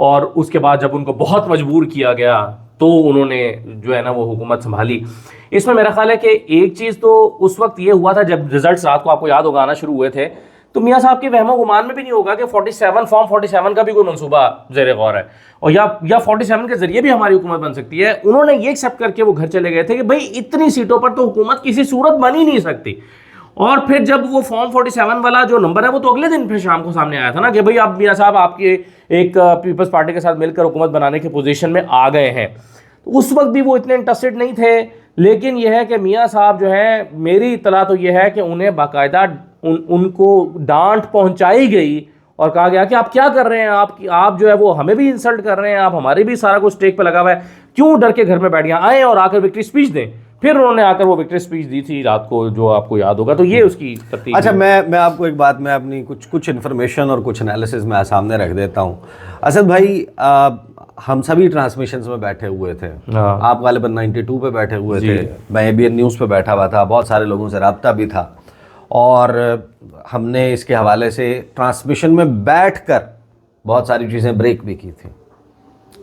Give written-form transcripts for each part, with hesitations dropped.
اور اس کے بعد جب ان کو بہت مجبور کیا گیا تو انہوں نے جو ہے نا وہ حکومت سنبھالی. اس میں میرا خیال ہے کہ ایک چیز تو اس وقت یہ ہوا تھا جب رزلٹس رات کو آپ کو یاد ہوگا آنا شروع ہوئے تھے, تو میاں صاحب کے وہم و گمان میں بھی نہیں ہوگا کہ 47 فارم 47 کا بھی کوئی منصوبہ زیر غور ہے, اور یا 47 کے ذریعے بھی ہماری حکومت بن سکتی ہے. انہوں نے یہ ایکسیپٹ کر کے وہ گھر چلے گئے تھے کہ بھائی اتنی سیٹوں پر تو حکومت کسی صورت بن ہی نہیں سکتی. اور پھر جب وہ فارم 47 والا جو نمبر ہے وہ تو اگلے دن پھر شام کو سامنے آیا تھا نا کہ بھئی اب میاں صاحب آپ کے ایک پیپلز پارٹی کے ساتھ مل کر حکومت بنانے کی پوزیشن میں آ گئے ہیں. اس وقت بھی وہ اتنے انٹرسٹڈ نہیں تھے, لیکن یہ ہے کہ میاں صاحب جو ہے, میری اطلاع تو یہ ہے کہ انہیں باقاعدہ ان کو ڈانٹ پہنچائی گئی اور کہا گیا کہ آپ کیا کر رہے ہیں, آپ جو ہے وہ ہمیں بھی انسلٹ کر رہے ہیں, آپ ہمارے بھی سارا کچھ اسٹیک پہ لگا ہوا ہے, کیوں ڈر کے گھر میں بیٹھ گیا, آئیں اور آ کر وکٹری اسپیچ دیں. پھر انہوں نے آ کر وہ وکٹری اسپیچ دی تھی رات کو, جو آپ کو یاد ہوگا. تو یہ اس کی ترتیب. اچھا, میں آپ کو ایک بات, میں اپنی کچھ انفارمیشن اور کچھ انالیسز میں سامنے رکھ دیتا ہوں. اسد بھائی, ہم سبھی ٹرانسمیشنز میں بیٹھے ہوئے تھے, آپ غالباً 92 پہ بیٹھے ہوئے تھے, میں ABN نیوز پہ بیٹھا ہوا تھا, بہت سارے لوگوں سے رابطہ بھی تھا, اور ہم نے اس کے حوالے سے ٹرانسمیشن میں بیٹھ کر بہت ساری چیزیں بریک بھی کی تھیں.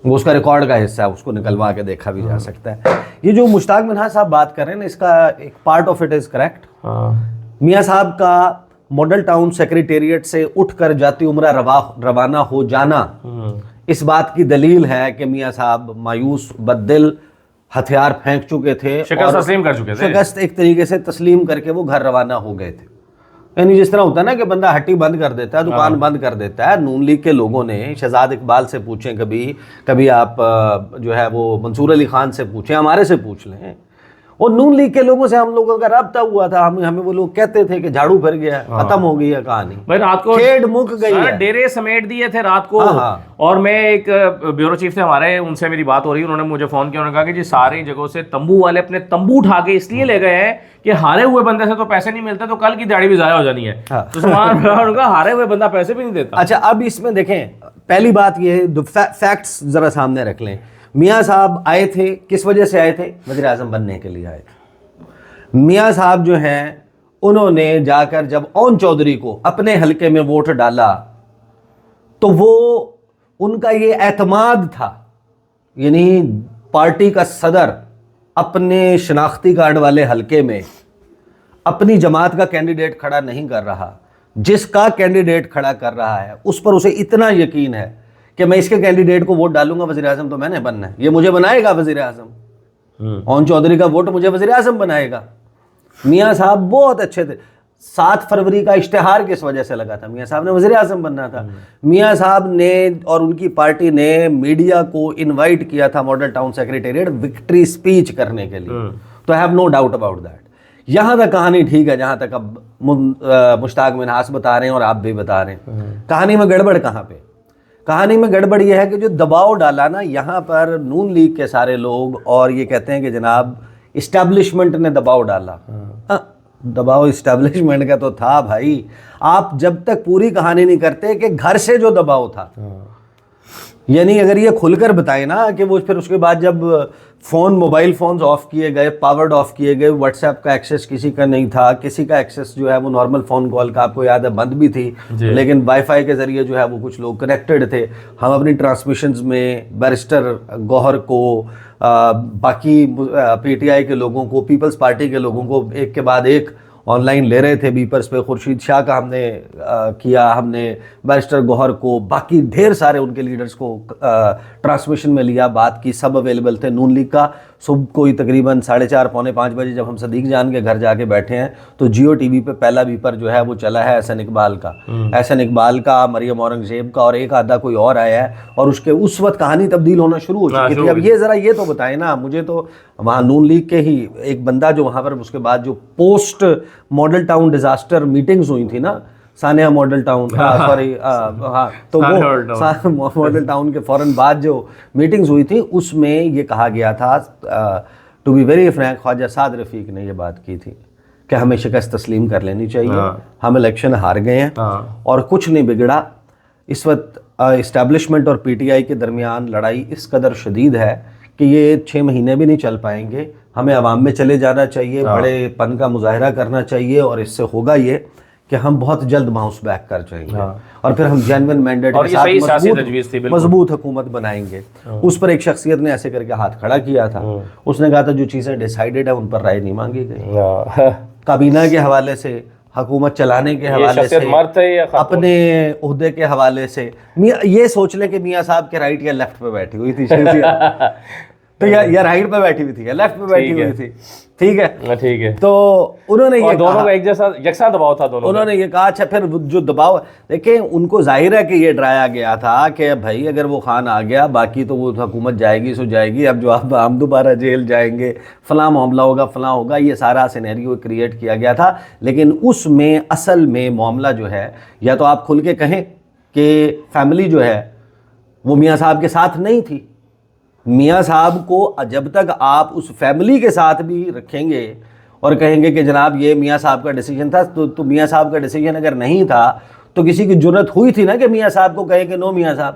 وہ اس کا ریکارڈ کا حصہ ہے, اس کو نکلوا کے دیکھا بھی جا سکتا ہے. یہ جو مشتاق منہاج صاحب بات کر رہے ہیں نا, اس کا ایک part of it is correct. میاں صاحب کا ماڈل ٹاؤن سیکریٹریٹ سے اٹھ کر جاتی عمرہ روانہ ہو جانا اس بات کی دلیل ہے کہ میاں صاحب مایوس بددل, ہتھیار پھینک چکے تھے, شکست تسلیم کر چکے تھے, شکست ایک طریقے سے تسلیم کر کے وہ گھر روانہ ہو گئے تھے. یعنی جس طرح ہوتا ہے نا کہ بندہ ہٹی بند کر دیتا ہے, دکان بند کر دیتا ہے. نون لیگ کے لوگوں نے شہزاد اقبال سے پوچھیں, کبھی آپ جو ہے وہ منصور علی خان سے پوچھیں, ہمارے سے پوچھ لیں, اور نون لیگ کے لوگوں سے ہم لوگوں کا رابطہ ہوا تھا. ہمیں وہ لوگ کہتے تھے کہ جھاڑو پھر گیا, ختم ہو گئی ہے کہانی, بھائی رات کو کھیڑ مک گئی ہے, ڈیرے سمیٹ دیے تھے رات کو. اور میں ایک بیورو چیف تھے ہمارے, ان سے میری بات ہو رہی, انہوں نے مجھے فون کیا, انہوں نے کہا کہ جی ساری جگہوں سے تمبو والے اپنے تمبو اٹھا کے اس لیے لے گئے ہیں کہ ہارے ہوئے بندے سے تو پیسے نہیں ملتے, تو کل کی دیہڑی بھی ضائع ہو جانی ہے. تو سبحان اللہ, ان کا ہارے ہوئے بندہ پیسے بھی نہیں دیتا. اچھا, اب اس میں دیکھیں, پہلی بات یہ ہے, فیکٹس ذرا سامنے رکھ لیں. میاں صاحب آئے تھے, کس وجہ سے آئے تھے؟ وزیر اعظم بننے کے لیے آئے تھے. میاں صاحب جو ہیں, انہوں نے جا کر جب اون چودھری کو اپنے حلقے میں ووٹ ڈالا تو وہ ان کا یہ اعتماد تھا, یعنی پارٹی کا صدر اپنے شناختی کارڈ والے حلقے میں اپنی جماعت کا کینڈیڈیٹ کھڑا نہیں کر رہا, جس کا کینڈیڈیٹ کھڑا کر رہا ہے اس پر اسے اتنا یقین ہے کہ میں اس کے کینڈیڈیٹ کو ووٹ ڈالوں گا, وزیر اعظم تو میں نے بننا ہے, یہ مجھے بنائے گا وزیر اعظم, اون چودھری کا ووٹ مجھے وزیر اعظم بنائے گا. میاں صاحب بہت اچھے تھے. 7 فروری کا اشتہار کس وجہ سے لگا تھا؟ میاں صاحب نے وزیر اعظم بننا تھا. میاں صاحب نے اور ان کی پارٹی نے میڈیا کو انوائٹ کیا تھا model town secretariat victory speech کرنے کے لیے. تو I have no doubt about that. یہاں تک کہانی ٹھیک ہے, جہاں تک اب مشتاق منہاج بتا رہے ہیں اور آپ بھی بتا رہے ہیں. کہانی میں گڑبڑ کہاں پہ؟ کہانی میں گڑبڑ یہ ہے کہ جو دباؤ ڈالا نا یہاں پر نون لیگ کے سارے لوگ, اور یہ کہتے ہیں کہ جناب اسٹیبلشمنٹ نے دباؤ ڈالا. دباؤ اسٹیبلشمنٹ کا تو تھا بھائی, آپ جب تک پوری کہانی نہیں کرتے کہ گھر سے جو دباؤ تھا, یعنی اگر یہ کھل کر بتائیں نا کہ وہ پھر اس کے بعد جب موبائل فونز آف کیے گئے, پاورڈ آف کیے گئے, واٹس ایپ کا ایکسیس کسی کا نہیں تھا, کسی کا ایکسیس جو ہے وہ نارمل فون کال کا آپ کو یاد ہے بند بھی تھی, لیکن وائی فائی کے ذریعے جو ہے وہ کچھ لوگ کنیکٹڈ تھے. ہم اپنی ٹرانسمیشنز میں بیرسٹر گوہر کو, باقی PTI کے لوگوں کو, پیپلز پارٹی کے لوگوں کو ایک کے بعد ایک آن لائن لے رہے تھے بیپرز پہ. خورشید شاہ کا ہم نے کیا, ہم نے بیرسٹر گوہر کو, باقی ڈھیر سارے ان کے لیڈرز کو ٹرانسمیشن میں لیا, بات کی, سب اویلیبل تھے. نون لیگ کا صبح کوئی تقریباً 4:30 پونے 5 بجے جب ہم صدیق جان کے گھر جا کے بیٹھے ہیں تو جیو ٹی وی پہ پہلا بیپر جو ہے وہ چلا ہے احسن اقبال کا, مریم اورنگزیب کا, اور ایک آدھا کوئی اور آیا ہے, اور اس وقت کہانی تبدیل ہونا شروع ہو چکی تھی. اب یہ ذرا یہ تو بتائیں نا مجھے, تو وہاں نون لیگ کے ہی ایک بندہ جو وہاں پر اس کے بعد جو post model town disaster meetings ہوئی تھی نا, سانحہ ماڈل ٹاؤن, سوری ہاں, تو وہ ماڈل ٹاؤن کے فوراً بعد جو میٹنگز ہوئی تھی اس میں یہ کہا گیا تھا, to be very Frank, Khawaja Saad رفیق نے یہ بات کی تھی کہ ہمیں شکست تسلیم کر لینی چاہیے, ہم الیکشن ہار گئے ہیں اور کچھ نہیں بگڑا. اس وقت اسٹیبلشمنٹ اور PTI کے درمیان لڑائی اس قدر شدید ہے کہ یہ 6 مہینے بھی نہیں چل پائیں گے. ہمیں عوام میں چلے جانا چاہیے, بڑے پن کا مظاہرہ کرنا چاہیے, اور اس سے ہوگا یہ کہ ہم بہت جلد باؤنس بیک کر جائیں گے اور پھر ہم جینوئن مینڈیٹ کے ساتھ مضبوط حکومت بنائیں گے. اس پر ایک شخصیت نے ایسے کر کے ہاتھ کھڑا کیا تھا. اس نے کہا تھا جو چیزیں ڈیسائیڈڈ ہیں ان پر رائے نہیں مانگی گئی. کابینہ کے حوالے سے, حکومت چلانے کے حوالے سے, اپنے عہدے کے حوالے سے, یہ سوچ لیں کہ میاں صاحب کے رائٹ یا لیفٹ پہ بیٹھی ہوئی تھی تو یا رائٹ پہ بیٹھی ہوئی تھی یا لیفٹ پہ بیٹھی ہوئی تھی. ٹھیک ہے, تو انہوں نے یہ دونوں کا ایک جیسا یکساں دباؤ تھا دونوں. انہوں نے یہ کہا اچھا پھر جو دباؤ دیکھیں ان کو ظاہر ہے کہ یہ ڈرایا گیا تھا کہ بھائی اگر وہ خان آ گیا باقی تو وہ حکومت جائے گی سو جائے گی, اب جو ہم دوبارہ جیل جائیں گے, فلاں معاملہ ہوگا فلاں ہوگا, یہ سارا سینیریو کریٹ کیا گیا تھا. لیکن اس میں اصل میں معاملہ جو ہے, یا تو آپ کھل کے کہیں کہ فیملی جو ہے وہ میاں صاحب کے ساتھ نہیں تھی. میاں صاحب کو جب تک آپ اس فیملی کے ساتھ بھی رکھیں گے اور کہیں گے کہ جناب یہ میاں صاحب کا ڈیسیجن تھا, تو میاں صاحب کا ڈیسیجن اگر نہیں تھا تو کسی کی جرت ہوئی تھی نا کہ میاں صاحب کو کہے کہ نو میاں صاحب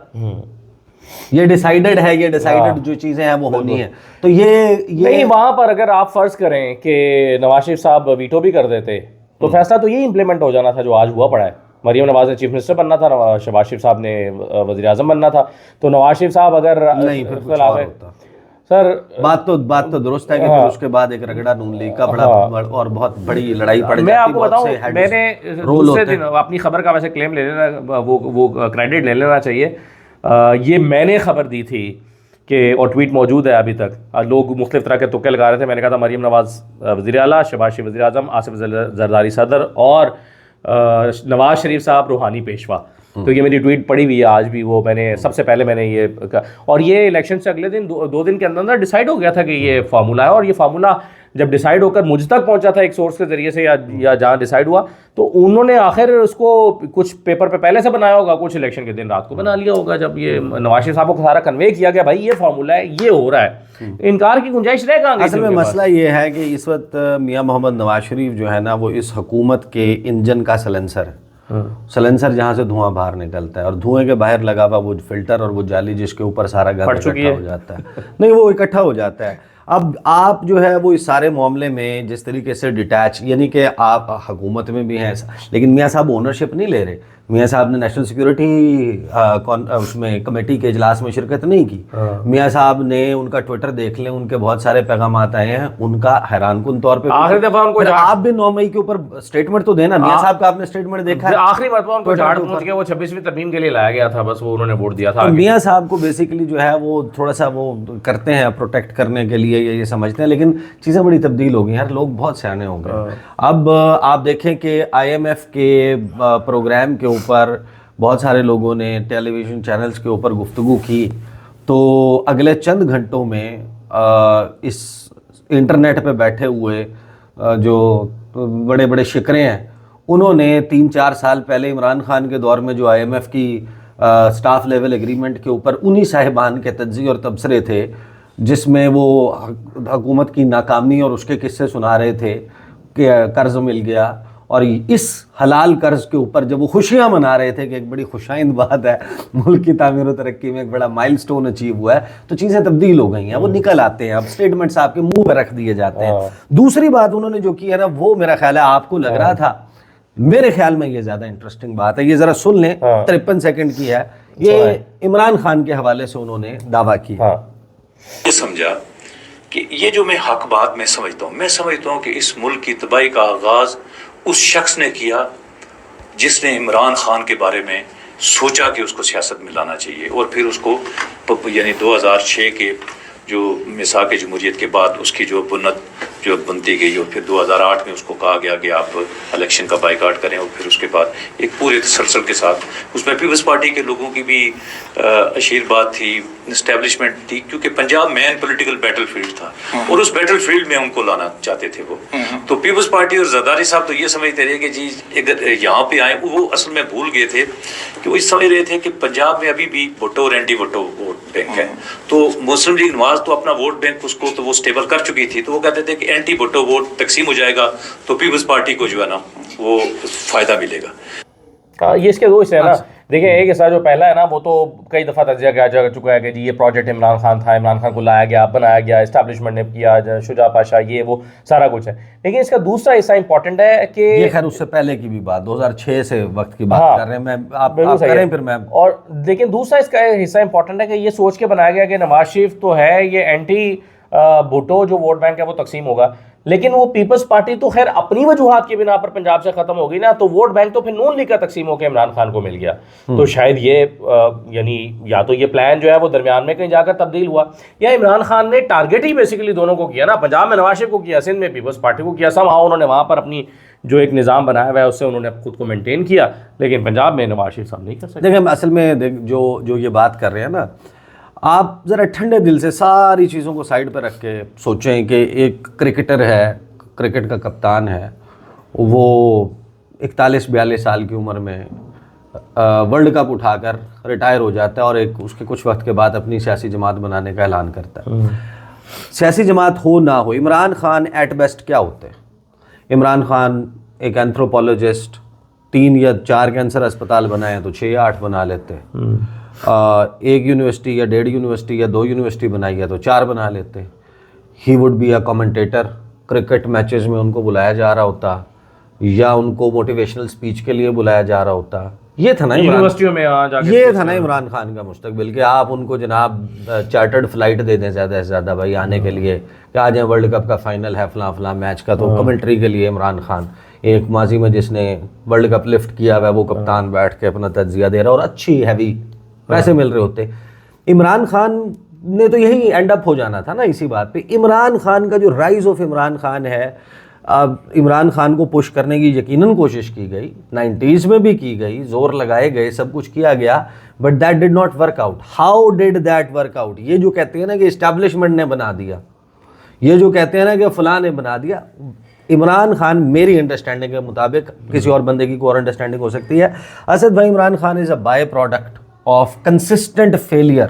یہ ڈیسائیڈڈ ہے, یہ ڈیسائیڈڈ جو چیزیں ہیں وہ ہونی ہیں. تو یہ نہیں, وہاں پر اگر آپ فرض کریں کہ نواز شریف صاحب ویٹو بھی کر دیتے تو فیصلہ تو یہی امپلیمنٹ ہو جانا تھا جو آج ہوا پڑا ہے. مریم نواز نے چیف منسٹر بننا تھا, شہباز شریف صاحب نے وزیر اعظم بننا تھا. تو نواز شریف صاحب اگر نہیں پھر کچھ اور ہوتا. سر بات تو درست ہے کہ پھر اس کے بعد ایک رگڑا نون لیگ کا بڑا اور بہت بڑی لڑائی پڑ جاتی. میں آپ کو بتاؤں, میں نے دوسرے دن اپنی خبر کا ویسے کلیم لے لینا, وہ کریڈٹ لے لینا چاہیے. یہ میں نے خبر دی تھی کہ, اور ٹویٹ موجود ہے ابھی تک, لوگ مختلف طرح کے تکے لگا رہے تھے. میں نے کہا تھا مریم نواز وزیر اعلیٰ, شہباز شریف وزیر اعظم, آصف زرداری صدر اور نواز شریف صاحب روحانی پیشوا. تو یہ میری ٹویٹ پڑی ہوئی ہے آج بھی, وہ میں نے سب سے پہلے میں نے یہ, اور یہ الیکشن سے اگلے دن 2 دن کے اندر ڈیسائیڈ ہو گیا تھا کہ یہ فارمولا ہے. اور یہ فارمولا جب ڈیسائیڈ ہو کر مجھ تک پہنچا تھا ایک سورس کے ذریعے سے یا جہاں ڈیسائیڈ ہوا, تو انہوں نے آخر اس کو کچھ پیپر پہ پہلے سے بنایا ہوگا, کچھ الیکشن کے دن رات کو بنا لیا ہوگا. جب یہ نواز شریف صاحب کو سارا کنوے کیا گیا بھائی یہ فارمولا ہے, یہ ہو رہا ہے, انکار کی گنجائش رہے گا. اصل میں مسئلہ یہ ہے کہ اس وقت میاں محمد نواز شریف جو ہے نا وہ اس حکومت کے انجن کا سلنسر ہے. سلنسر جہاں سے دھواں باہر نکلتا ہے اور دھوئیں کے باہر لگا ہوا وہ فلٹر اور وہ جالی جس کے اوپر سارا گند اکٹھا ہو جاتا ہے, نہیں وہ اکٹھا ہو جاتا ہے. اب آپ جو ہے وہ اس سارے معاملے میں جس طریقے سے ڈیٹیچ, یعنی کہ آپ حکومت میں بھی ہیں لیکن میاں صاحب اونرشپ نہیں لے رہے. میاں صاحب نے نیشنل سیکیورٹی اس میں کمیٹی کے اجلاس میں شرکت نہیں کی. میاں صاحب نے ان کا ٹویٹر دیکھ لیں, ان کے بہت سارے پیغامات آئے ہیں, ان کا حیران کن طور پہ آخری دفعہ ان کو آپ بھی 9 مئی کے اوپر اسٹیٹمنٹ تو دینا. میاں صاحب کا آپ نے اسٹیٹمنٹ دیکھا ہے, آخری مرتبہ ان کو جھاڑ پہنچ کے وہ 26ویں ترمیم کے لیے لایا گیا تھا, بس وہ انہوں نے ووٹ دیا تھا. میاں صاحب کو بیسیکلی جو ہے وہ تھوڑا سا وہ کرتے ہیں پروٹیکٹ کرنے کے لیے, یہ سمجھتے ہیں, لیکن چیزیں بڑی تبدیل ہو گئی ہیں, لوگ بہت سیانے ہو گئے. اب آپ دیکھیں کہ IMF کے پروگرام کے اوپر بہت سارے لوگوں نے ٹیلی ویژن چینلز کے اوپر گفتگو کی, تو اگلے چند گھنٹوں میں اس انٹرنیٹ پہ بیٹھے ہوئے جو بڑے بڑے شکرے ہیں انہوں نے 3-4 سال پہلے عمران خان کے دور میں جو IMF کی سٹاف لیول ایگریمنٹ کے اوپر انہی صاحبان کے تجزیے اور تبصرے تھے جس میں وہ حکومت کی ناکامی اور اس کے قصے سنا رہے تھے کہ قرض مل گیا, اور اس حلال قرض کے اوپر جب وہ خوشیاں منا رہے تھے کہ ایک بڑی خوشائند بات ہے, ملک کی تعمیر و ترقی میں ایک بڑا مائل سٹون اچیو ہوا ہے, تو چیزیں تبدیل ہو گئی ہیں, وہ نکل آتے ہیں, اب اسٹیٹمنٹس آپ کے منہ پہ رکھ دیے جاتے ہیں. دوسری بات انہوں نے جو کی ہے نا وہ میرا خیال ہے آپ کو لگ رہا تھا, میرے خیال میں یہ زیادہ انٹرسٹنگ بات ہے, یہ ذرا سن لیں, 53 سیکنڈ کی ہے. یہ عمران خان کے حوالے سے انہوں نے دعویٰ کیا. یہ سمجھا کہ یہ جو میں حق بات میں سمجھتا ہوں کہ اس ملک کی تباہی کا آغاز اس شخص نے کیا جس نے عمران خان کے بارے میں سوچا کہ اس کو سیاست میں لانا چاہیے, اور پھر اس کو یعنی 2006 کے جو میثاق جمہوریت کے بعد اس کی جو بنیاد جو بنتی گئی, اور پھر 2008 میں اس کو کہا گیا کہ آپ الیکشن کا بائیکاٹ کریں, اور پھر اس کے بعد ایک پورے تسلسل کے ساتھ اس میں پیپلز پارٹی کے لوگوں کی بھی اشیر بات تھی, اسٹیبلشمنٹ تھی, کیونکہ پنجاب مین پولیٹیکل بیٹل فیلڈ تھا اور اس بیٹل فیلڈ میں ان کو لانا چاہتے تھے وہ. تو پیپلز پارٹی اور زرداری صاحب تو یہ سمجھتے رہے کہ جی اگر یہاں پہ آئیں, وہ اصل میں بھول گئے تھے کہ وہ سمجھ رہے تھے کہ پنجاب میں ابھی بھی بھٹو اور اینٹی بھٹو ووٹ بینک ہے, تو مسلم لیگ نواز تو اپنا ووٹ بینک اس کو تو وہ اسٹیبل کر چکی تھی, تو وہ کہتے تھے کہ اینٹی بھٹو ووٹ تقسیم ہو جائے گا تو پیپلز پارٹی کو جو ہے نا وہ فائدہ ملے گا. یہ اس کے دو حصے ہیں نا, دیکھیں ایک حصہ جو پہلا ہے نا وہ تو کئی دفعہ تجزیہ کیا جا چکا ہے کہ جی یہ پروجیکٹ عمران خان تھا, عمران خان کو لایا گیا, بنایا گیا, اسٹیبلشمنٹ نے کیا, شجاع پاشا, یہ وہ سارا کچھ ہے. لیکن اس کا دوسرا حصہ امپورٹنٹ ہے کہ یہ خیر اس سے پہلے کی بھی بات 2006 سے وقت کی بات کر رہے ہیں, میں آپ کریں پھر میں. اور لیکن دوسرا اس کا حصہ امپورٹنٹ ہے کہ یہ سوچ کے بنایا گیا کہ نواز شریف تو ہے یہ اینٹی بھٹو جو ووٹ بینک ہے وہ تقسیم ہوگا, لیکن وہ پیپلز پارٹی تو خیر اپنی وجوہات کی بنا پر پنجاب سے ختم ہو گئی نا, تو ووٹ بینک تو پھر نون لیگ کا تقسیم ہو کے عمران خان کو مل گیا. تو شاید یہ یعنی یا تو یہ پلان جو ہے وہ درمیان میں کہیں جا کر تبدیل ہوا, یا عمران خان نے ٹارگیٹ ہی بیسیکلی دونوں کو کیا نا, پنجاب میں نواز شریف کو کیا, سندھ میں پیپلز پارٹی کو کیا. somehow انہوں نے وہاں پر اپنی جو ایک نظام بنایا ہوا ہے اس سے انہوں نے خود کو مینٹین کیا, لیکن پنجاب میں نواز شریف صاحب نہیں کر سکتے. دیکھیں اصل میں جو یہ بات کر رہے ہیں نا, آپ ذرا ٹھنڈے دل سے ساری چیزوں کو سائڈ پہ رکھ کے سوچیں کہ ایک کرکٹر ہے, کرکٹ کا کپتان ہے, وہ 41-42 سال کی عمر میں ورلڈ کپ اٹھا کر ریٹائر ہو جاتا ہے اور اس کے کچھ وقت کے بعد اپنی سیاسی جماعت بنانے کا اعلان کرتا ہے. سیاسی جماعت ہو نہ ہو, عمران خان ایٹ بیسٹ کیا ہوتے ہیں؟ عمران خان ایک اینتھروپولوجسٹ, 3 یا 4 کینسر اسپتال بنائے ہیں تو 6 یا 8 بنا لیتے ہیں. ایک یونیورسٹی یا 1.5 یونیورسٹی یا 2 یونیورسٹی بنائی ہے تو 4 بنا لیتے ہیں. He would be a commentator, cricket matches میں ان کو بلایا جا رہا ہوتا, یا ان کو موٹیویشنل سپیچ کے لیے بلایا جا رہا ہوتا. یہ تھا نا یونیورسٹیوں میں یہ تھا نا عمران خان کا مستقبل, کہ آپ ان کو جناب چارٹرڈ فلائٹ دے دیں زیادہ سے زیادہ بھائی آنے کے لیے, کہ آ جائیں ورلڈ کپ کا فائنل ہے فلاں فلاں میچ کا, تو کمنٹری کے لیے عمران خان ایک ماضی میں جس نے ورلڈ کپ لفٹ کیا ہوا ہے وہ کپتان بیٹھ کے اپنا تجزیہ دے رہا, اور اچھی ہیوی پیسے مل رہے ہوتے. عمران خان نے تو یہی اینڈ اپ ہو جانا تھا نا اسی بات پہ. عمران خان کا جو رائز آف عمران خان ہے, اب عمران خان کو پش کرنے کی یقیناً کوشش کی گئی, 90s میں بھی کی گئی, زور لگائے گئے, سب کچھ کیا گیا, but that did not work out. How did that work out? یہ جو کہتے ہیں نا کہ اسٹیبلشمنٹ نے بنا دیا, یہ جو کہتے ہیں نا کہ فلاں نے بنا دیا, عمران خان میری انڈرسٹینڈنگ کے مطابق, کسی اور بندے کی کوئی اور انڈرسٹینڈنگ ہو سکتی ہے, اسد بھائی Imran Khan is a by product of consistent failure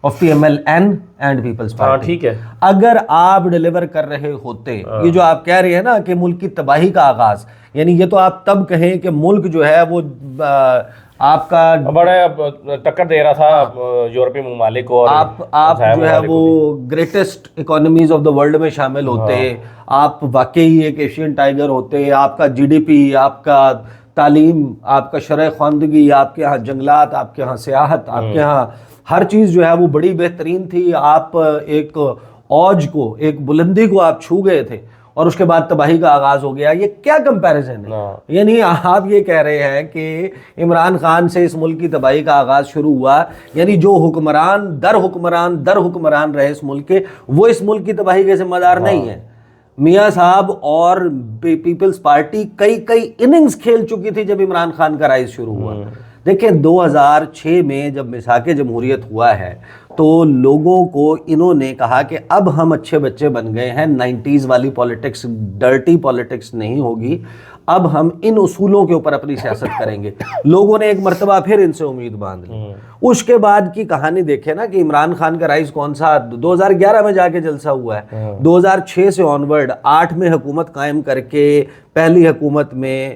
of P M L N and peoples party. ٹھیک ہے, اگر آپ ڈیلیور کر رہے ہوتے, یہ جو آپ کہہ رہے ہیں نا کہ ملک کی تباہی کا آغاز, یعنی یہ تو آپ تب کہیں کہ ملک جو ہے وہ آپ کا بڑا ٹکر دے رہا تھا یورپی ممالک کو, آپ جو ہے وہ greatest economies of the world میں شامل ہوتے, آپ واقعی ایک ایشین ٹائیگر ہوتے, آپ کا جی ڈی پی, آپ کا تعلیم, آپ کا شرح خواندگی, آپ کے یہاں جنگلات, آپ کے یہاں سیاحت, آپ کے یہاں ہر چیز جو ہے وہ بڑی بہترین تھی. آپ ایک اوج کو, ایک بلندی کو آپ چھو گئے تھے, اور اس کے بعد تباہی کا آغاز ہو گیا. یہ کیا کمپیریزن ہے؟ یعنی آپ یہ کہہ رہے ہیں کہ عمران خان سے اس ملک کی تباہی کا آغاز شروع ہوا, یعنی جو حکمران در حکمران رہے اس ملک کے, وہ اس ملک کی تباہی کے ذمہ دار نہیں ہیں. میاں صاحب اور پیپلز پارٹی کئی اننگز کھیل چکی تھی جب عمران خان کا رائز شروع ہوا. دیکھیں 2006 میں جب مساق جمہوریت ہوا ہے تو لوگوں کو انہوں نے کہا کہ اب ہم اچھے بچے بن گئے ہیں, 90s والی پالیٹکس, ڈرٹی پالیٹکس نہیں ہوگی, اب ہم ان اصولوں کے اوپر اپنی سیاست کریں گے. لوگوں نے ایک مرتبہ پھر ان سے امید باندھ لی. اس کے بعد کی کہانی دیکھیں نا کہ عمران خان کا رائز کون سا 2011 میں جا کے جلسہ ہوا ہے, 2006 سے آنورڈ 8 میں حکومت قائم کر کے, پہلی حکومت میں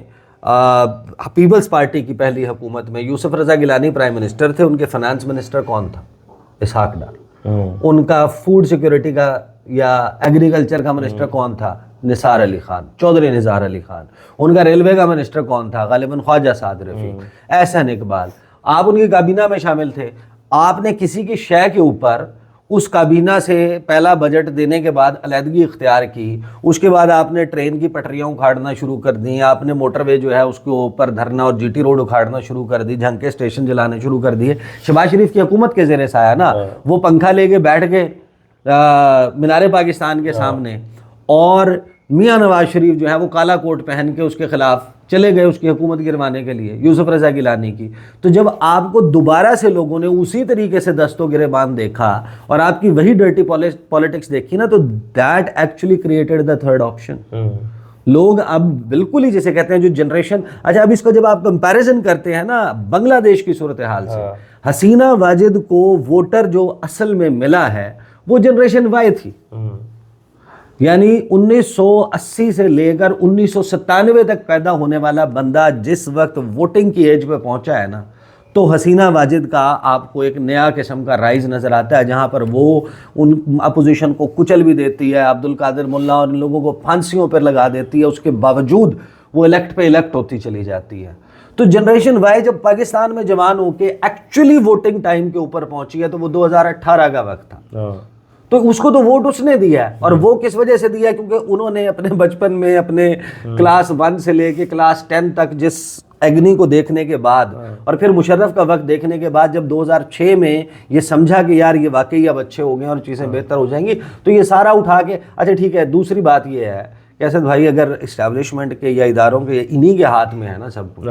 پیپلز پارٹی کی پہلی حکومت میں یوسف رضا گیلانی پرائم منسٹر تھے, ان کے فنانس منسٹر کون تھا؟ اسحاق ڈار. ان کا فوڈ سیکیورٹی کا یا ایگریکلچر کا منسٹر کون تھا؟ نثار علی خان, چودھری نثار علی خان. ان کا ریلوے کا منسٹر کون تھا؟ غالباً خواجہ سعد رفیق, احسن اقبال. آپ ان کی کابینہ میں شامل تھے. آپ نے کسی کی شے کے اوپر اس کابینہ سے پہلا بجٹ دینے کے بعد علیحدگی اختیار کی, اس کے بعد آپ نے ٹرین کی پٹریاں اکھاڑنا شروع کر دیں, آپ نے موٹر وے جو ہے اس کے اوپر دھرنا اور جی ٹی روڈ اکھاڑنا شروع کر دی, جھنگ کے اسٹیشن جلانے شروع کر دیے. شہباز شریف کی حکومت کے زیر سایہ نا وہ پنکھا لے کے بیٹھ گئے مینار پاکستان کے سامنے, اور میاں نواز شریف جو ہے وہ کالا کوٹ پہن کے اس کے خلاف چلے گئے اس کی حکومت گروانے کے لیے, یوسف رضا گیلانی کی. تو جب آپ کو دوبارہ سے لوگوں نے اسی طریقے سے دست و گریبان دیکھا اور آپ کی وہی ڈرٹی پالیٹکس دیکھی نا, تو that actually created the third option. لوگ اب بالکل ہی جیسے کہتے ہیں جو جنریشن, اچھا اب اس کو جب آپ کمپیریزن کرتے ہیں نا بنگلہ دیش کی صورتحال سے, حسینہ واجد کو ووٹر جو اصل میں ملا ہے وہ جنریشن وائی تھی, یعنی 1980 سے لے کر 1997 تک پیدا ہونے والا بندہ جس وقت ووٹنگ کی ایج پہ پہنچا ہے نا, تو حسینہ واجد کا آپ کو ایک نیا قسم کا رائز نظر آتا ہے جہاں پر وہ ان اپوزیشن کو کچل بھی دیتی ہے, عبد القادر ملا اور ان لوگوں کو پھانسیوں پر لگا دیتی ہے, اس کے باوجود وہ الیکٹ پہ الیکٹ ہوتی چلی جاتی ہے. تو جنریشن وائی جب پاکستان میں جوان ہو کے ایکچولی ووٹنگ ٹائم کے اوپر پہنچی ہے تو وہ 2018 کا وقت تھا. تو اس کو تو ووٹ اس نے دیا ہے, اور وہ کس وجہ سے دیا ہے؟ کیونکہ انہوں نے اپنے بچپن میں اپنے کلاس 1 سے لے کے کلاس 10 تک جس ایگنی کو دیکھنے کے بعد اور پھر مشرف کا وقت دیکھنے کے بعد جب 2006 میں یہ سمجھا کہ یار یہ واقعی اب اچھے ہو گئے اور چیزیں بہتر ہو جائیں گی, تو یہ سارا اٹھا کے اچھا ٹھیک ہے. دوسری بات یہ ہے کہ اسد بھائی اگر اسٹیبلشمنٹ کے یا اداروں کے انہی کے ہاتھ میں ہے نا سب کچھ,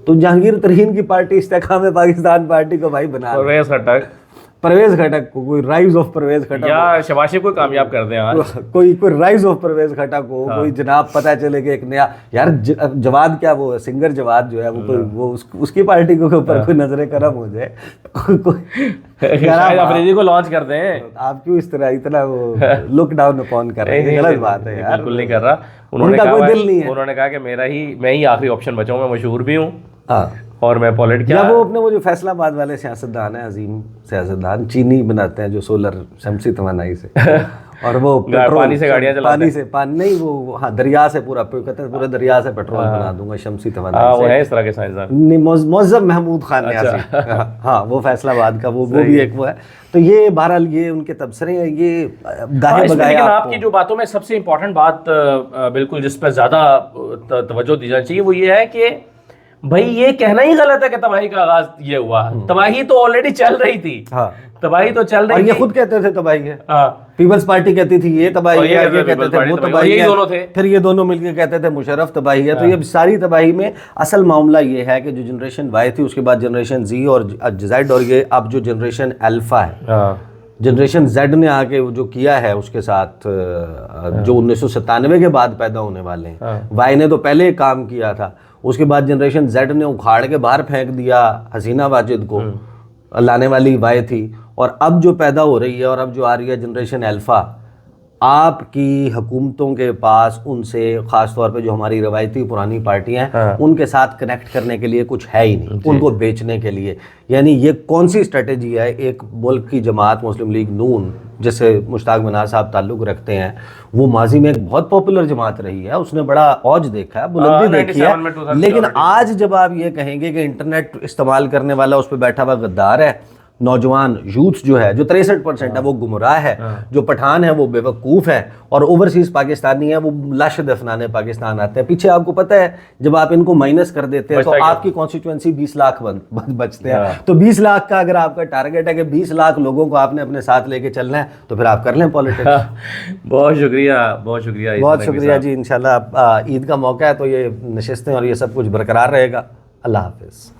تو جہانگیر ترین کی پارٹی استحکام پاکستان پارٹی کو بھائی بنا پرویز خٹک کو, کوئی رائز آف پرویز خٹک یا شباشی کو کامیاب کر دیں, کوئی رائز آف پرویز خٹک ہو, کوئی جناب پتہ چلے کہ ایک نیا یار جواد کیا وہ سنگر جواد جو ہے وہ اس کی پارٹی کے اوپر کوئی نظر کرم ہو جائے, افریدی کو لانچ کر دیں. آپ کیوں اس طرح اتنا وہ لک ڈاؤن اپون کر رہے ہیں؟ غلط بات ہے یار, بالکل نہیں کر رہا. انہوں نے کہا کہ میں ہی آخری آپشن بچا ہوں, میں مشہور بھی ہوں اور میں پولیٹ کیا. وہ اپنے وہ جو فیصل آباد والے سیاستدان ہیں, عظیم سیاستدان, چینی بناتے ہیں جو سولر شمسی توانائی سے, اور وہ پانی سے گاڑیاں چلاتے ہیں. پانی نہیں, وہ ہاں دریا سے پورا کہتے ہیں پورے دریا سے پیٹرول بنا دوں گا شمسی توانائی سے. وہ ہے اس طرح کے سائنسدان. معظم محمود خان نیازی, ہاں وہ فیصل آباد کا وہ بھی ایک وہ ہے. تو یہ بہرحال یہ ان کے تبصرے ہیں, یہ گاہے بگاہے. لیکن آپ کی جو باتوں میں سب سے امپورٹنٹ بات بالکل جس پہ زیادہ توجہ دی جانی چاہیے وہ یہ ہے کہ بھائی یہ کہنا ہی غلط ہے کہ تباہی کا آغاز یہ ہوا. تباہی تو آلریڈی چل رہی تھی, تباہی تو چل رہی تھی. اور یہ خود کہتے تھے تباہی ہے, پیپلز پارٹی کہتی تھی یہ تباہی ہے, یہ کہتے تھے وہ تباہی ہے, پھر یہ دونوں مل کے کہتے تھے مشرف تباہی ہے. تو یہ ساری تباہی میں اصل معاملہ یہ ہے کہ جو جنریشن وائی تھی, اس کے بعد جنریشن زی اور زیڈ, اور یہ اب جو جنریشن الفا ہے, جنریشن زیڈ نے آ کے جو کیا ہے اس کے ساتھ جو 1997 کے بعد پیدا ہونے والے ہیں. وائی نے تو پہلے کام کیا تھا, اس کے بعد جنریشن زیڈ نے اکھاڑ کے باہر پھینک دیا حسینہ واجد کو, لانے والی وائی تھی. اور اب جو پیدا ہو رہی ہے اور اب جو آ رہی ہے جنریشن الفا, آپ کی حکومتوں کے پاس ان سے خاص طور پہ جو ہماری روایتی پرانی پارٹیاں ہیں ان کے ساتھ کنیکٹ کرنے کے لیے کچھ ہے ہی نہیں, ان کو بیچنے کے لیے. یعنی یہ کون سی اسٹریٹجی ہے؟ ایک ملک کی جماعت مسلم لیگ نون جس سے مشتاق منہا صاحب تعلق رکھتے ہیں, وہ ماضی میں ایک بہت پاپولر جماعت رہی ہے, اس نے بڑا اوج دیکھا ہے, بلندی دیکھی ہے. لیکن آج جب آپ یہ کہیں گے کہ انٹرنیٹ استعمال کرنے والا اس پہ بیٹھا ہوا غدار ہے, نوجوان یوتھ جو ہے جو 63% ہے وہ گمراہ ہے, جو پٹھان ہے وہ بے وقوف ہے, اور اوورسیز پاکستانی ہے وہ لاش دفنانے پاکستان آتے ہیں. پیچھے آپ کو پتہ ہے جب آپ ان کو مائنس کر دیتے ہیں تو آپ کی کانسٹیٹوئنسی 20 لاکھ بچتے ہیں. تو 20 لاکھ کا اگر آپ کا ٹارگیٹ ہے کہ 20 لاکھ لوگوں کو آپ نے اپنے ساتھ لے کے چلنا ہے تو پھر آپ کر لیں پالیٹکس. بہت شکریہ, بہت شکریہ, بہت شکریہ جی. انشاءاللہ عید کا موقع ہے تو یہ نشستیں اور یہ سب کچھ برقرار رہے گا. اللہ حافظ.